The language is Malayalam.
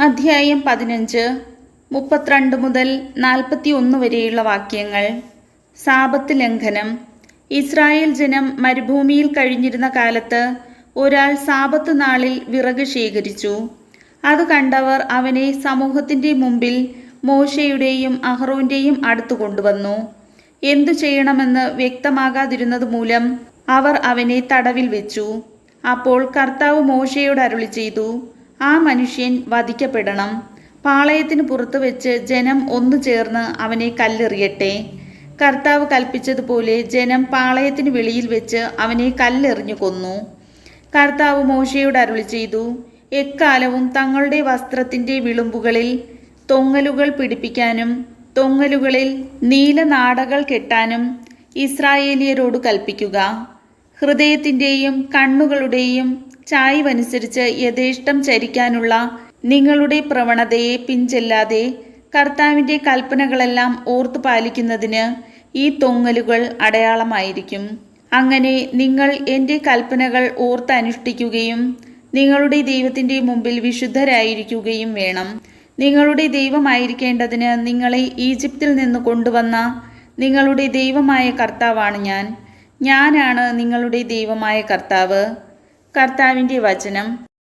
അധ്യായം 15 32 മുതൽ 41 വരെയുള്ള വാക്യങ്ങൾ. സാബത്ത് ലംഘനം. ഇസ്രായേൽ ജനം മരുഭൂമിയിൽ കഴിഞ്ഞിരുന്ന കാലത്ത് ഒരാൾ സാബത്ത് നാളിൽ വിറക് ശേഖരിച്ചു. അത് കണ്ടവർ അവനെ സമൂഹത്തിൻ്റെ മുമ്പിൽ മോശയുടെയും അഹ്റോൻ്റെയും അടുത്തു കൊണ്ടുവന്നു. എന്തു ചെയ്യണമെന്ന് വ്യക്തമാകാതിരുന്നത് മൂലം അവർ അവനെ തടവിൽ വെച്ചു. അപ്പോൾ കർത്താവ് മോശയോട് അരുളി ചെയ്തു, ആ മനുഷ്യൻ വധിക്കപ്പെടണം. പാളയത്തിന് പുറത്തു വെച്ച് ജനം ഒന്നു ചേർന്ന് അവനെ കല്ലെറിയട്ടെ. കർത്താവ് കൽപ്പിച്ചതുപോലെ ജനം പാളയത്തിന് വെളിയിൽ വെച്ച് അവനെ കല്ലെറിഞ്ഞു കൊന്നു. കർത്താവ് മോശയോട് അരുളി ചെയ്തു, എക്കാലവും തങ്ങളുടെ വസ്ത്രത്തിൻ്റെ വിളുമ്പുകളിൽ തൊങ്ങലുകൾ പിടിപ്പിക്കാനും തൊങ്ങലുകളിൽ നീലനാടകൾ കെട്ടാനും ഇസ്രായേലിയരോട് കൽപ്പിക്കുക. ഹൃദയത്തിൻ്റെയും കണ്ണുകളുടെയും ചായ്വനുസരിച്ച് യഥേഷ്ടം ചരിക്കാനുള്ള നിങ്ങളുടെ പ്രവണതയെ പിഞ്ചെല്ലാതെ കർത്താവിൻ്റെ കൽപ്പനകളെല്ലാം ഓർത്തു പാലിക്കുന്നതിന് ഈ തൊങ്ങലുകൾ അടയാളമായിരിക്കും. അങ്ങനെ നിങ്ങൾ എൻ്റെ കൽപ്പനകൾ ഓർത്ത് അനുഷ്ഠിക്കുകയും നിങ്ങളുടെ ദൈവത്തിൻ്റെ മുമ്പിൽ വിശുദ്ധരായിരിക്കുകയും വേണം. നിങ്ങളുടെ ദൈവമായിരിക്കേണ്ടതിന് നിങ്ങളെ ഈജിപ്തിൽ നിന്ന് കൊണ്ടുവന്ന നിങ്ങളുടെ ദൈവമായ കർത്താവാണ് ഞാനാണ് നിങ്ങളുടെ ദൈവമായ കർത്താവ്. കർത്താവിൻ്റെ വചനം.